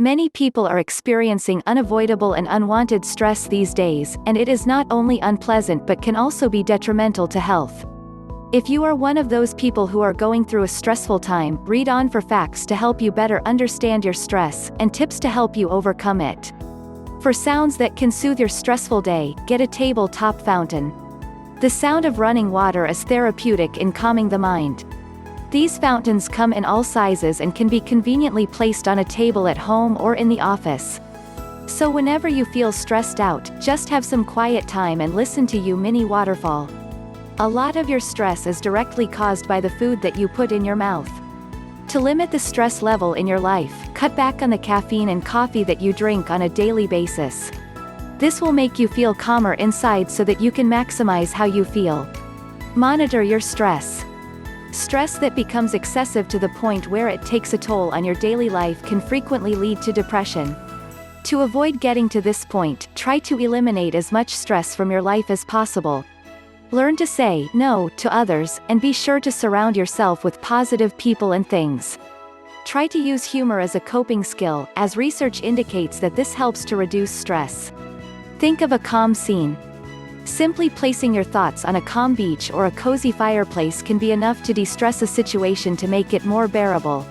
Many people are experiencing unavoidable and unwanted stress these days, and it is not only unpleasant but can also be detrimental to health. If you are one of those people who are going through a stressful time, read on for facts to help you better understand your stress, and tips to help you overcome it. For sounds that can soothe your stressful day, get a tabletop fountain. The sound of running water is therapeutic in calming the mind. These fountains come in all sizes and can be conveniently placed on a table at home or in the office. So whenever you feel stressed out, just have some quiet time and listen to your mini waterfall. A lot of your stress is directly caused by the food that you put in your mouth. To limit the stress level in your life, cut back on the caffeine and coffee that you drink on a daily basis. This will make you feel calmer inside so that you can maximize how you feel. Monitor your stress. Stress that becomes excessive to the point where it takes a toll on your daily life can frequently lead to depression. To avoid getting to this point, try to eliminate as much stress from your life as possible. Learn to say no to others, and be sure to surround yourself with positive people and things. Try to use humor as a coping skill, as research indicates that this helps to reduce stress. Think of a calm scene. Simply placing your thoughts on a calm beach or a cozy fireplace can be enough to de-stress a situation to make it more bearable.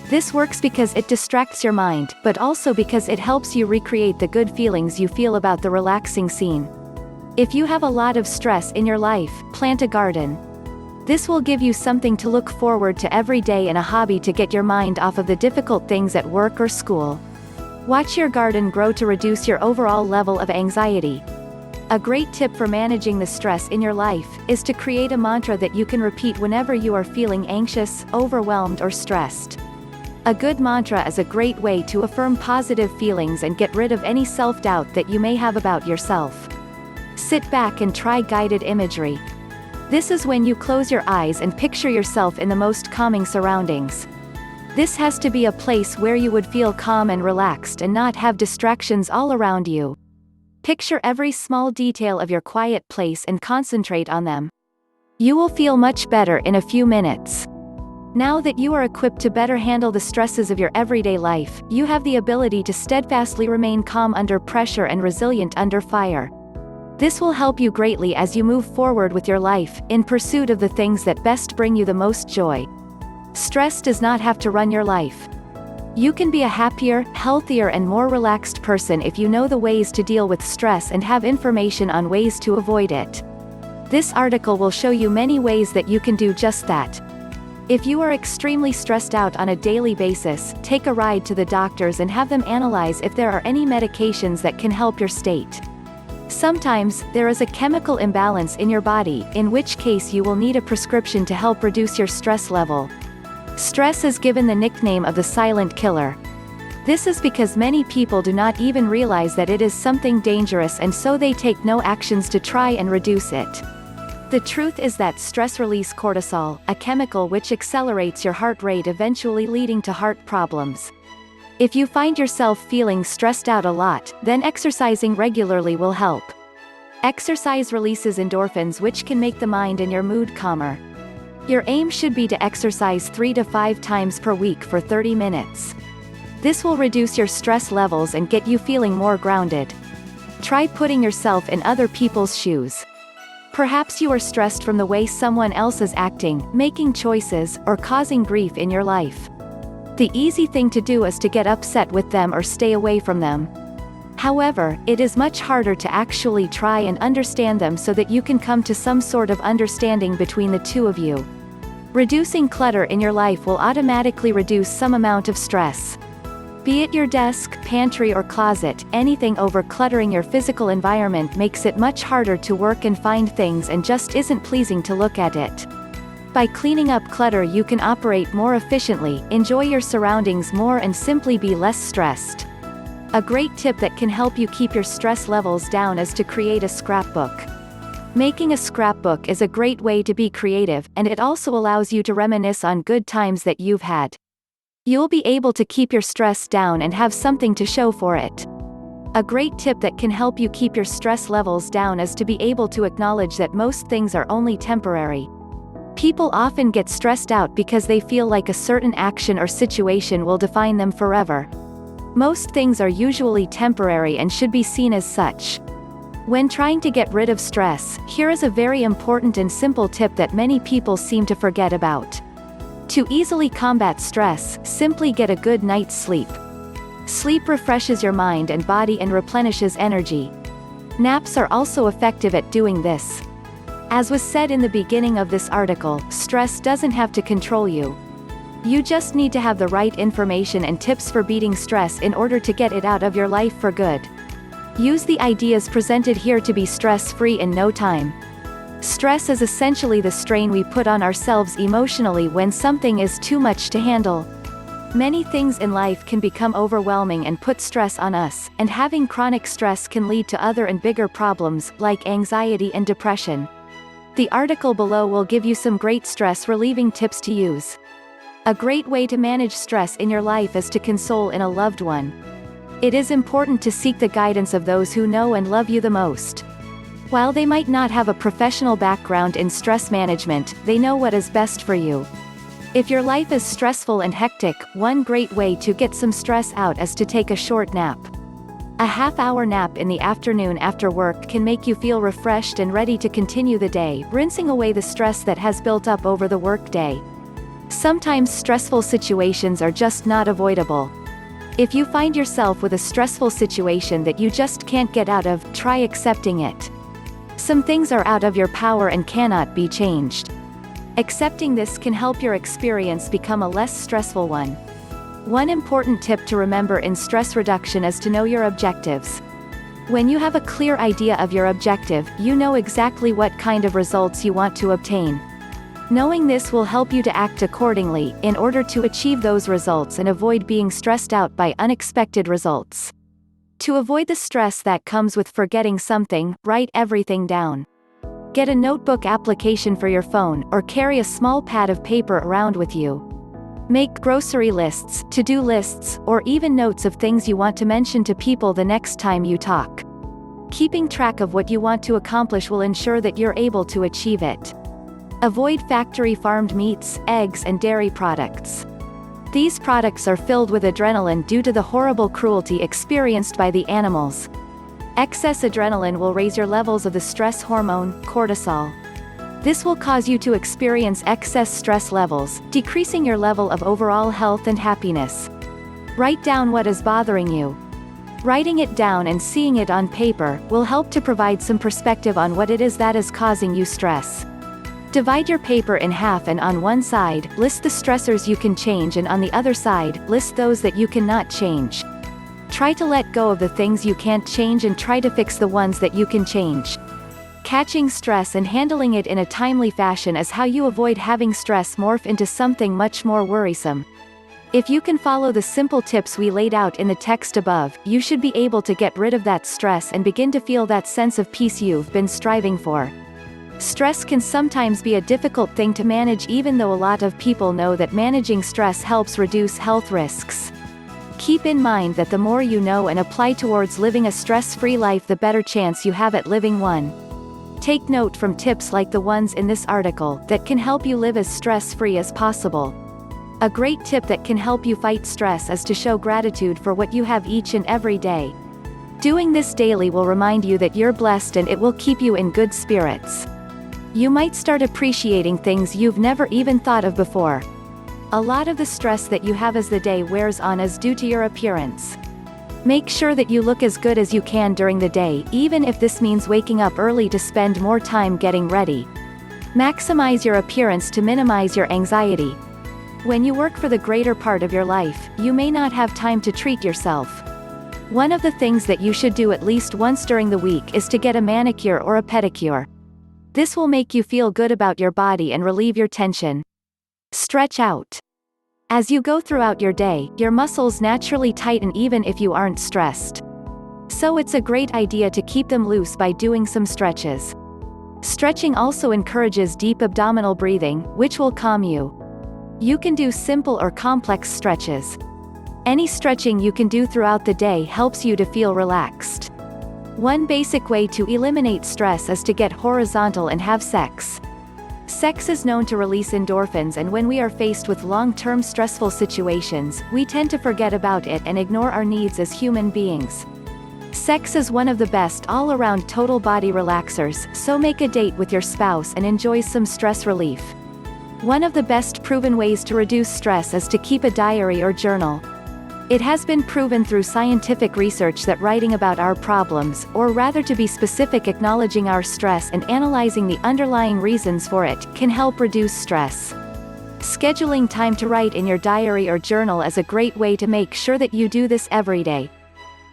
This works because it distracts your mind, but also because it helps you recreate the good feelings you feel about the relaxing scene. If you have a lot of stress in your life, plant a garden. This will give you something to look forward to every day and a hobby to get your mind off of the difficult things at work or school. Watch your garden grow to reduce your overall level of anxiety. A great tip for managing the stress in your life is to create a mantra that you can repeat whenever you are feeling anxious, overwhelmed or stressed. A good mantra is a great way to affirm positive feelings and get rid of any self-doubt that you may have about yourself. Sit back and try guided imagery. This is when you close your eyes and picture yourself in the most calming surroundings. This has to be a place where you would feel calm and relaxed and not have distractions all around you. Picture every small detail of your quiet place and concentrate on them. You will feel much better in a few minutes. Now that you are equipped to better handle the stresses of your everyday life, you have the ability to steadfastly remain calm under pressure and resilient under fire. This will help you greatly as you move forward with your life, in pursuit of the things that best bring you the most joy. Stress does not have to run your life. You can be a happier, healthier and more relaxed person if you know the ways to deal with stress and have information on ways to avoid it. This article will show you many ways that you can do just that. If you are extremely stressed out on a daily basis, take a ride to the doctors and have them analyze if there are any medications that can help your state. Sometimes, there is a chemical imbalance in your body, in which case you will need a prescription to help reduce your stress level. Stress is given the nickname of the silent killer. This is because many people do not even realize that it is something dangerous and so they take no actions to try and reduce it. The truth is that stress releases cortisol, a chemical which accelerates your heart rate, eventually leading to heart problems. If you find yourself feeling stressed out a lot, then exercising regularly will help. Exercise releases endorphins which can make the mind and your mood calmer. Your aim should be to exercise 3 to 5 times per week for 30 minutes. This will reduce your stress levels and get you feeling more grounded. Try putting yourself in other people's shoes. Perhaps you are stressed from the way someone else is acting, making choices, or causing grief in your life. The easy thing to do is to get upset with them or stay away from them. However, it is much harder to actually try and understand them so that you can come to some sort of understanding between the two of you. Reducing clutter in your life will automatically reduce some amount of stress. Be it your desk, pantry or closet, anything over-cluttering your physical environment makes it much harder to work and find things and just isn't pleasing to look at it. By cleaning up clutter you can operate more efficiently, enjoy your surroundings more and simply be less stressed. A great tip that can help you keep your stress levels down is to create a scrapbook. Making a scrapbook is a great way to be creative, and it also allows you to reminisce on good times that you've had. You'll be able to keep your stress down and have something to show for it. A great tip that can help you keep your stress levels down is to be able to acknowledge that most things are only temporary. People often get stressed out because they feel like a certain action or situation will define them forever. Most things are usually temporary and should be seen as such. When trying to get rid of stress, here is a very important and simple tip that many people seem to forget about. To easily combat stress, simply get a good night's sleep. Sleep refreshes your mind and body and replenishes energy. Naps are also effective at doing this. As was said in the beginning of this article, stress doesn't have to control you. You just need to have the right information and tips for beating stress in order to get it out of your life for good. Use the ideas presented here to be stress-free in no time. Stress is essentially the strain we put on ourselves emotionally when something is too much to handle. Many things in life can become overwhelming and put stress on us, and having chronic stress can lead to other and bigger problems, like anxiety and depression. The article below will give you some great stress-relieving tips to use. A great way to manage stress in your life is to console in a loved one. It is important to seek the guidance of those who know and love you the most. While they might not have a professional background in stress management, they know what is best for you. If your life is stressful and hectic, one great way to get some stress out is to take a short nap. A half-hour nap in the afternoon after work can make you feel refreshed and ready to continue the day, rinsing away the stress that has built up over the workday. Sometimes stressful situations are just not avoidable. If you find yourself with a stressful situation that you just can't get out of, try accepting it. Some things are out of your power and cannot be changed. Accepting this can help your experience become a less stressful one. One important tip to remember in stress reduction is to know your objectives. When you have a clear idea of your objective, you know exactly what kind of results you want to obtain. Knowing this will help you to act accordingly, in order to achieve those results and avoid being stressed out by unexpected results. To avoid the stress that comes with forgetting something, write everything down. Get a notebook application for your phone, or carry a small pad of paper around with you. Make grocery lists, to-do lists, or even notes of things you want to mention to people the next time you talk. Keeping track of what you want to accomplish will ensure that you're able to achieve it. Avoid factory-farmed meats, eggs and dairy products. These products are filled with adrenaline due to the horrible cruelty experienced by the animals. Excess adrenaline will raise your levels of the stress hormone, cortisol. This will cause you to experience excess stress levels, decreasing your level of overall health and happiness. Write down what is bothering you. Writing it down and seeing it on paper will help to provide some perspective on what it is that is causing you stress. Divide your paper in half and on one side, list the stressors you can change and on the other side, list those that you cannot change. Try to let go of the things you can't change and try to fix the ones that you can change. Catching stress and handling it in a timely fashion is how you avoid having stress morph into something much more worrisome. If you can follow the simple tips we laid out in the text above, you should be able to get rid of that stress and begin to feel that sense of peace you've been striving for. Stress can sometimes be a difficult thing to manage, even though a lot of people know that managing stress helps reduce health risks. Keep in mind that the more you know and apply towards living a stress-free life, the better chance you have at living one. Take note from tips like the ones in this article that can help you live as stress-free as possible. A great tip that can help you fight stress is to show gratitude for what you have each and every day. Doing this daily will remind you that you're blessed and it will keep you in good spirits. You might start appreciating things you've never even thought of before. A lot of the stress that you have as the day wears on is due to your appearance. Make sure that you look as good as you can during the day, even if this means waking up early to spend more time getting ready. Maximize your appearance to minimize your anxiety. When you work for the greater part of your life, you may not have time to treat yourself. One of the things that you should do at least once during the week is to get a manicure or a pedicure. This will make you feel good about your body and relieve your tension. Stretch out. As you go throughout your day, your muscles naturally tighten even if you aren't stressed. So it's a great idea to keep them loose by doing some stretches. Stretching also encourages deep abdominal breathing, which will calm you. You can do simple or complex stretches. Any stretching you can do throughout the day helps you to feel relaxed. One basic way to eliminate stress is to get horizontal and have sex. Sex is known to release endorphins, and when we are faced with long-term stressful situations, we tend to forget about it and ignore our needs as human beings. Sex is one of the best all-around total body relaxers, so make a date with your spouse and enjoy some stress relief. One of the best proven ways to reduce stress is to keep a diary or journal. It has been proven through scientific research that writing about our problems, or rather to be specific, acknowledging our stress and analyzing the underlying reasons for it, can help reduce stress. Scheduling time to write in your diary or journal is a great way to make sure that you do this every day.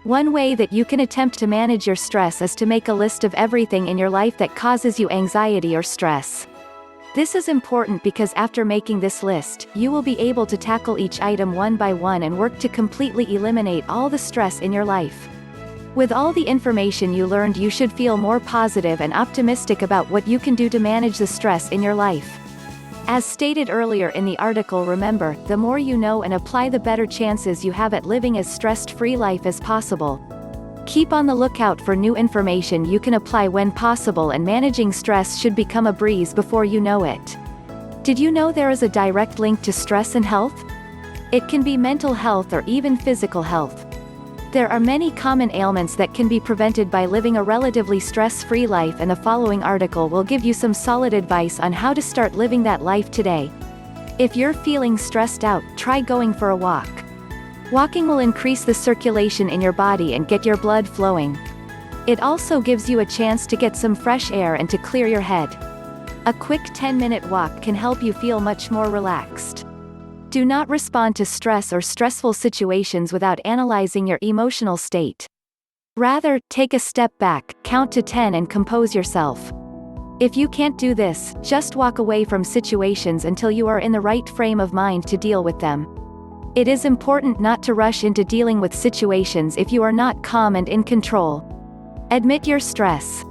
One way that you can attempt to manage your stress is to make a list of everything in your life that causes you anxiety or stress. This is important because after making this list, you will be able to tackle each item one by one and work to completely eliminate all the stress in your life. With all the information you learned, you should feel more positive and optimistic about what you can do to manage the stress in your life. As stated earlier in the article, remember, the more you know and apply, the better chances you have at living as stress-free life as possible. Keep on the lookout for new information you can apply when possible, and managing stress should become a breeze before you know it. Did you know there is a direct link to stress and health? It can be mental health or even physical health. There are many common ailments that can be prevented by living a relatively stress-free life, and the following article will give you some solid advice on how to start living that life today. If you're feeling stressed out, try going for a walk. Walking will increase the circulation in your body and get your blood flowing. It also gives you a chance to get some fresh air and to clear your head. A quick 10-minute walk can help you feel much more relaxed. Do not respond to stress or stressful situations without analyzing your emotional state. Rather, take a step back, count to 10 and compose yourself. If you can't do this, just walk away from situations until you are in the right frame of mind to deal with them. It is important not to rush into dealing with situations if you are not calm and in control. Admit your stress.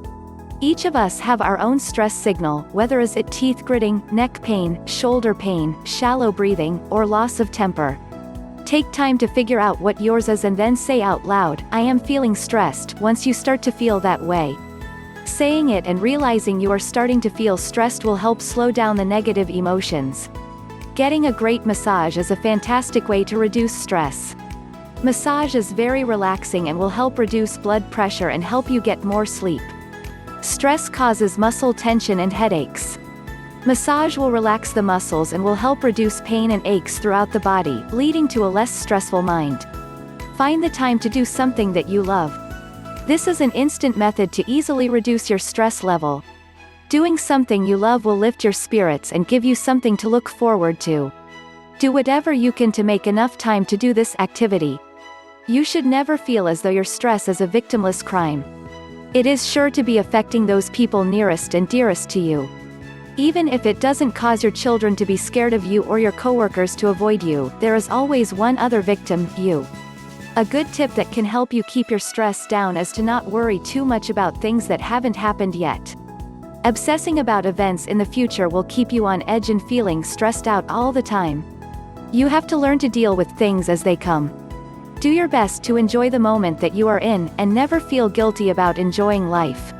Each of us have our own stress signal, whether is it teeth gritting, neck pain, shoulder pain, shallow breathing, or loss of temper. Take time to figure out what yours is and then say out loud, "I am feeling stressed," once you start to feel that way. Saying it and realizing you are starting to feel stressed will help slow down the negative emotions. Getting a great massage is a fantastic way to reduce stress. Massage is very relaxing and will help reduce blood pressure and help you get more sleep. Stress causes muscle tension and headaches. Massage will relax the muscles and will help reduce pain and aches throughout the body, leading to a less stressful mind. Find the time to do something that you love. This is an instant method to easily reduce your stress level. Doing something you love will lift your spirits and give you something to look forward to. Do whatever you can to make enough time to do this activity. You should never feel as though your stress is a victimless crime. It is sure to be affecting those people nearest and dearest to you. Even if it doesn't cause your children to be scared of you or your coworkers to avoid you, there is always one other victim, you. A good tip that can help you keep your stress down is to not worry too much about things that haven't happened yet. Obsessing about events in the future will keep you on edge and feeling stressed out all the time. You have to learn to deal with things as they come. Do your best to enjoy the moment that you are in, and never feel guilty about enjoying life.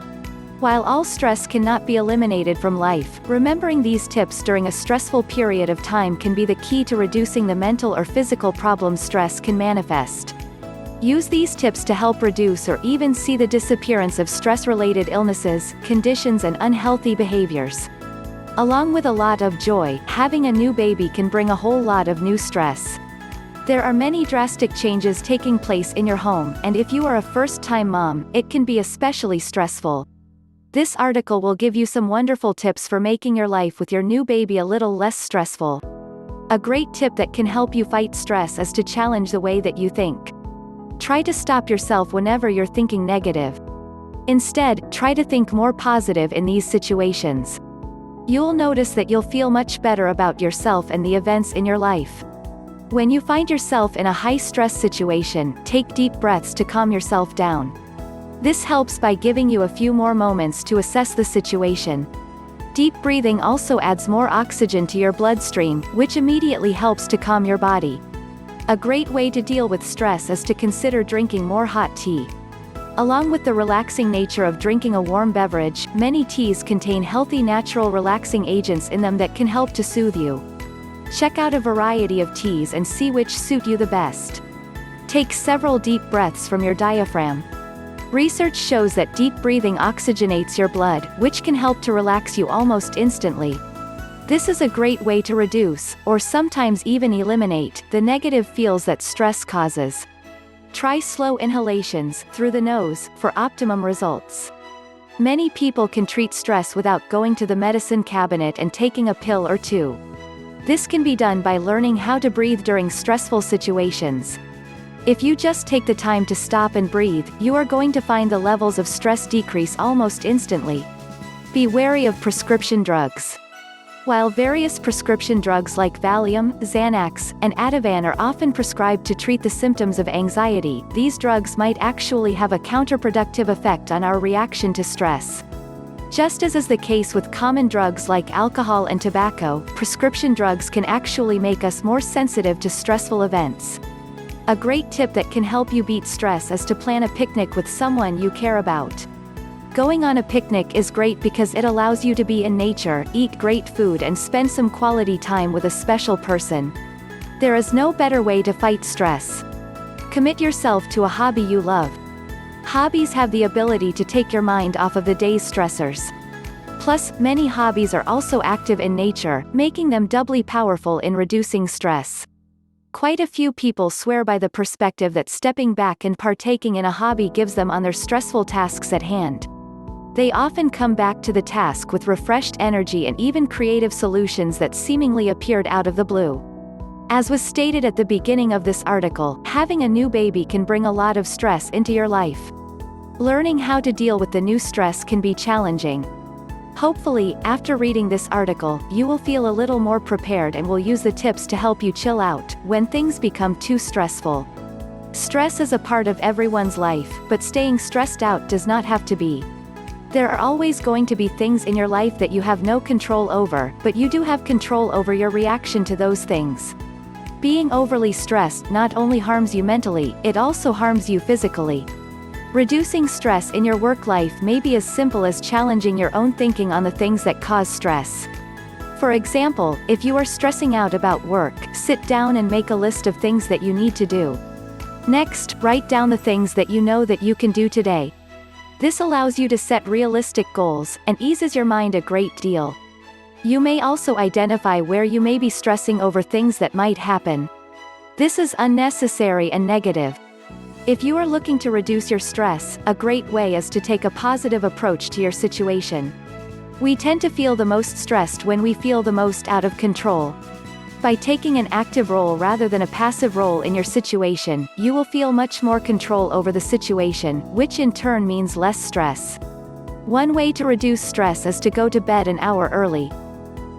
While all stress cannot be eliminated from life, remembering these tips during a stressful period of time can be the key to reducing the mental or physical problems stress can manifest. Use these tips to help reduce or even see the disappearance of stress-related illnesses, conditions and unhealthy behaviors. Along with a lot of joy, having a new baby can bring a whole lot of new stress. There are many drastic changes taking place in your home, and if you are a first-time mom, it can be especially stressful. This article will give you some wonderful tips for making your life with your new baby a little less stressful. A great tip that can help you fight stress is to challenge the way that you think. Try to stop yourself whenever you're thinking negative. Instead, try to think more positive in these situations. You'll notice that you'll feel much better about yourself and the events in your life. When you find yourself in a high-stress situation, take deep breaths to calm yourself down. This helps by giving you a few more moments to assess the situation. Deep breathing also adds more oxygen to your bloodstream, which immediately helps to calm your body. A great way to deal with stress is to consider drinking more hot tea. Along with the relaxing nature of drinking a warm beverage, many teas contain healthy natural relaxing agents in them that can help to soothe you. Check out a variety of teas and see which suit you the best. Take several deep breaths from your diaphragm. Research shows that deep breathing oxygenates your blood, which can help to relax you almost instantly. This is a great way to reduce, or sometimes even eliminate, the negative feels that stress causes. Try slow inhalations, through the nose, for optimum results. Many people can treat stress without going to the medicine cabinet and taking a pill or two. This can be done by learning how to breathe during stressful situations. If you just take the time to stop and breathe, you are going to find the levels of stress decrease almost instantly. Be wary of prescription drugs. While various prescription drugs like Valium, Xanax, and Ativan are often prescribed to treat the symptoms of anxiety, these drugs might actually have a counterproductive effect on our reaction to stress. Just as is the case with common drugs like alcohol and tobacco, prescription drugs can actually make us more sensitive to stressful events. A great tip that can help you beat stress is to plan a picnic with someone you care about. Going on a picnic is great because it allows you to be in nature, eat great food and spend some quality time with a special person. There is no better way to fight stress. Commit yourself to a hobby you love. Hobbies have the ability to take your mind off of the day's stressors. Plus, many hobbies are also active in nature, making them doubly powerful in reducing stress. Quite a few people swear by the perspective that stepping back and partaking in a hobby gives them on their stressful tasks at hand. They often come back to the task with refreshed energy and even creative solutions that seemingly appeared out of the blue. As was stated at the beginning of this article, having a new baby can bring a lot of stress into your life. Learning how to deal with the new stress can be challenging. Hopefully, after reading this article, you will feel a little more prepared and will use the tips to help you chill out when things become too stressful. Stress is a part of everyone's life, but staying stressed out does not have to be. There are always going to be things in your life that you have no control over, but you do have control over your reaction to those things. Being overly stressed not only harms you mentally, it also harms you physically. Reducing stress in your work life may be as simple as challenging your own thinking on the things that cause stress. For example, if you are stressing out about work, sit down and make a list of things that you need to do. Next, write down the things that you know that you can do today. This allows you to set realistic goals, and eases your mind a great deal. You may also identify where you may be stressing over things that might happen. This is unnecessary and negative. If you are looking to reduce your stress, a great way is to take a positive approach to your situation. We tend to feel the most stressed when we feel the most out of control. By taking an active role rather than a passive role in your situation, you will feel much more control over the situation, which in turn means less stress. One way to reduce stress is to go to bed an hour early.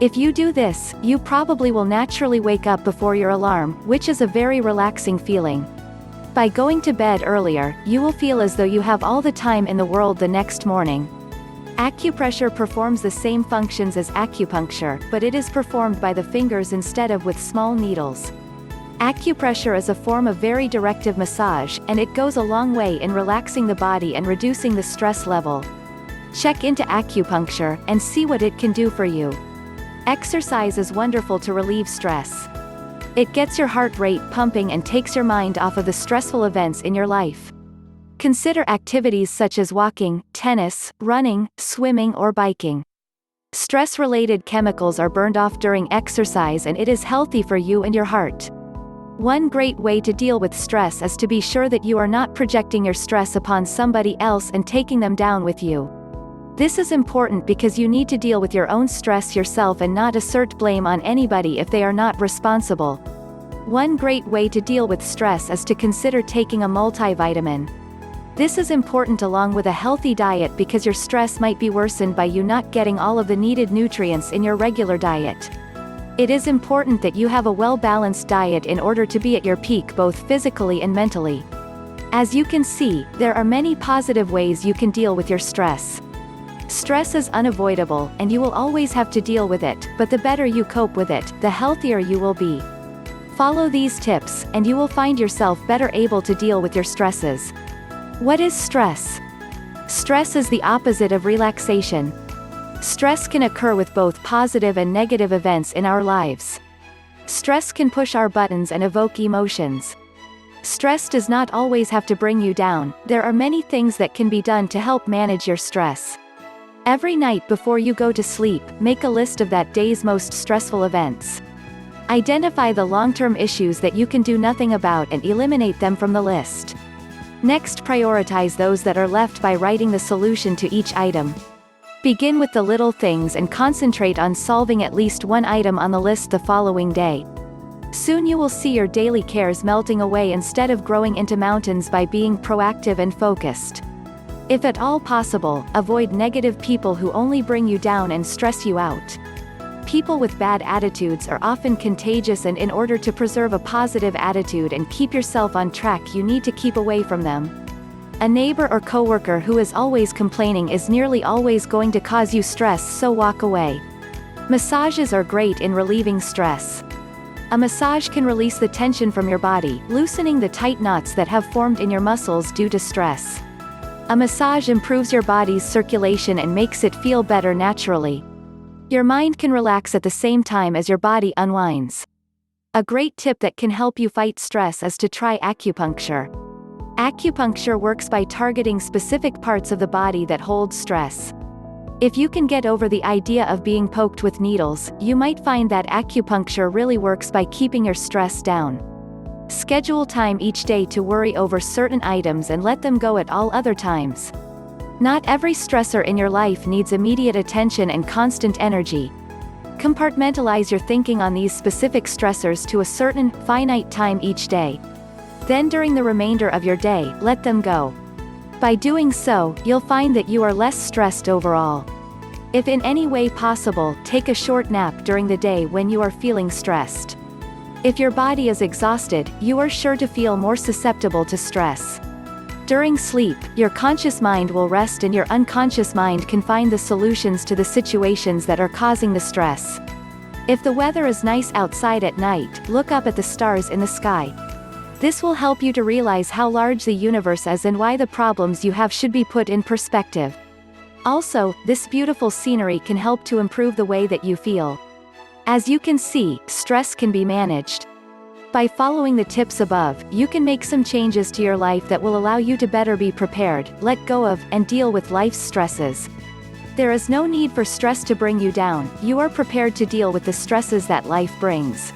If you do this, you probably will naturally wake up before your alarm, which is a very relaxing feeling. By going to bed earlier, you will feel as though you have all the time in the world the next morning. Acupressure performs the same functions as acupuncture, but it is performed by the fingers instead of with small needles. Acupressure is a form of very directive massage, and it goes a long way in relaxing the body and reducing the stress level. Check into acupuncture, and see what it can do for you. Exercise is wonderful to relieve stress. It gets your heart rate pumping and takes your mind off of the stressful events in your life. Consider activities such as walking, tennis, running, swimming or biking. Stress-related chemicals are burned off during exercise and it is healthy for you and your heart. One great way to deal with stress is to be sure that you are not projecting your stress upon somebody else and taking them down with you. This is important because you need to deal with your own stress yourself and not assert blame on anybody if they are not responsible. One great way to deal with stress is to consider taking a multivitamin. This is important along with a healthy diet because your stress might be worsened by you not getting all of the needed nutrients in your regular diet. It is important that you have a well-balanced diet in order to be at your peak both physically and mentally. As you can see, there are many positive ways you can deal with your stress. Stress is unavoidable, and you will always have to deal with it, but the better you cope with it, the healthier you will be. Follow these tips, and you will find yourself better able to deal with your stresses. What is stress? Stress is the opposite of relaxation. Stress can occur with both positive and negative events in our lives. Stress can push our buttons and evoke emotions. Stress does not always have to bring you down. There are many things that can be done to help manage your stress. Every night before you go to sleep, make a list of that day's most stressful events. Identify the long-term issues that you can do nothing about and eliminate them from the list. Next, prioritize those that are left by writing the solution to each item. Begin with the little things and concentrate on solving at least one item on the list the following day. Soon you will see your daily cares melting away instead of growing into mountains by being proactive and focused. If at all possible, avoid negative people who only bring you down and stress you out. People with bad attitudes are often contagious, and in order to preserve a positive attitude and keep yourself on track, you need to keep away from them. A neighbor or coworker who is always complaining is nearly always going to cause you stress, so walk away. Massages are great in relieving stress. A massage can release the tension from your body, loosening the tight knots that have formed in your muscles due to stress. A massage improves your body's circulation and makes it feel better naturally. Your mind can relax at the same time as your body unwinds. A great tip that can help you fight stress is to try acupuncture. Acupuncture works by targeting specific parts of the body that hold stress. If you can get over the idea of being poked with needles, you might find that acupuncture really works by keeping your stress down. Schedule time each day to worry over certain items and let them go at all other times. Not every stressor in your life needs immediate attention and constant energy. Compartmentalize your thinking on these specific stressors to a certain, finite time each day. Then during the remainder of your day, let them go. By doing so, you'll find that you are less stressed overall. If in any way possible, take a short nap during the day when you are feeling stressed. If your body is exhausted, you are sure to feel more susceptible to stress. During sleep, your conscious mind will rest and your unconscious mind can find the solutions to the situations that are causing the stress. If the weather is nice outside at night, look up at the stars in the sky. This will help you to realize how large the universe is and why the problems you have should be put in perspective. Also, this beautiful scenery can help to improve the way that you feel. As you can see, stress can be managed. By following the tips above, you can make some changes to your life that will allow you to better be prepared, let go of, and deal with life's stresses. There is no need for stress to bring you down. You are prepared to deal with the stresses that life brings.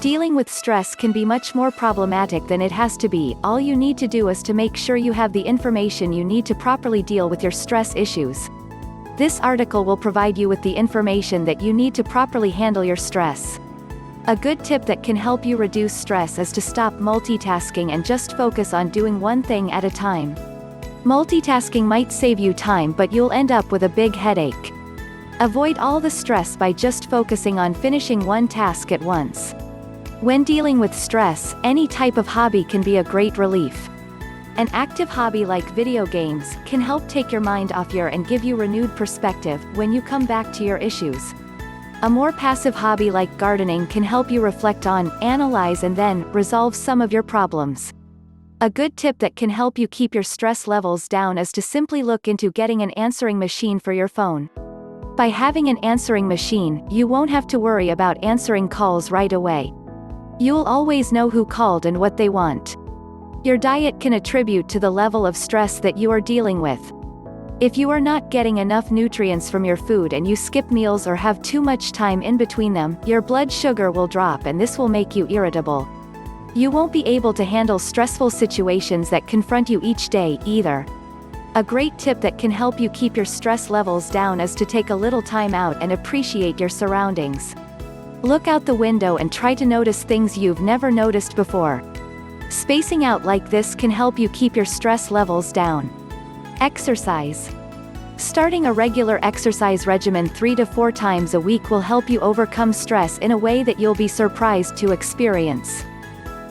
Dealing with stress can be much more problematic than it has to be. All you need to do is to make sure you have the information you need to properly deal with your stress issues. This article will provide you with the information that you need to properly handle your stress. A good tip that can help you reduce stress is to stop multitasking and just focus on doing one thing at a time. Multitasking might save you time, but you'll end up with a big headache. Avoid all the stress by just focusing on finishing one task at once. When dealing with stress, any type of hobby can be a great relief. An active hobby like video games can help take your mind off your and give you renewed perspective when you come back to your issues. A more passive hobby like gardening can help you reflect on, analyze, and then resolve some of your problems. A good tip that can help you keep your stress levels down is to simply look into getting an answering machine for your phone. By having an answering machine, you won't have to worry about answering calls right away. You'll always know who called and what they want. Your diet can attribute to the level of stress that you are dealing with. If you are not getting enough nutrients from your food and you skip meals or have too much time in between them, your blood sugar will drop and this will make you irritable. You won't be able to handle stressful situations that confront you each day, either. A great tip that can help you keep your stress levels down is to take a little time out and appreciate your surroundings. Look out the window and try to notice things you've never noticed before. Spacing out like this can help you keep your stress levels down. Exercise. Starting a regular exercise regimen 3 to 4 times a week will help you overcome stress in a way that you'll be surprised to experience.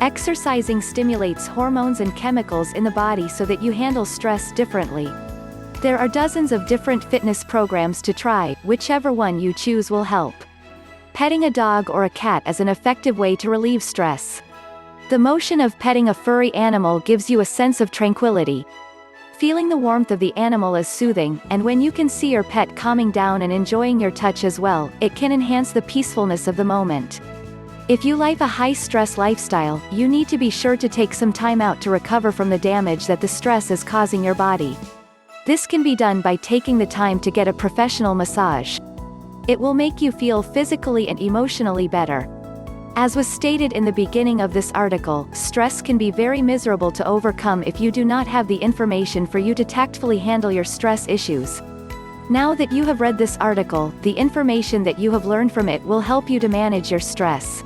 Exercising stimulates hormones and chemicals in the body so that you handle stress differently. There are dozens of different fitness programs to try. Whichever one you choose will help. Petting a dog or a cat is an effective way to relieve stress. The motion of petting a furry animal gives you a sense of tranquility. Feeling the warmth of the animal is soothing, and when you can see your pet calming down and enjoying your touch as well, it can enhance the peacefulness of the moment. If you live a high-stress lifestyle, you need to be sure to take some time out to recover from the damage that the stress is causing your body. This can be done by taking the time to get a professional massage. It will make you feel physically and emotionally better. As was stated in the beginning of this article, stress can be very miserable to overcome if you do not have the information for you to tactfully handle your stress issues. Now that you have read this article, the information that you have learned from it will help you to manage your stress.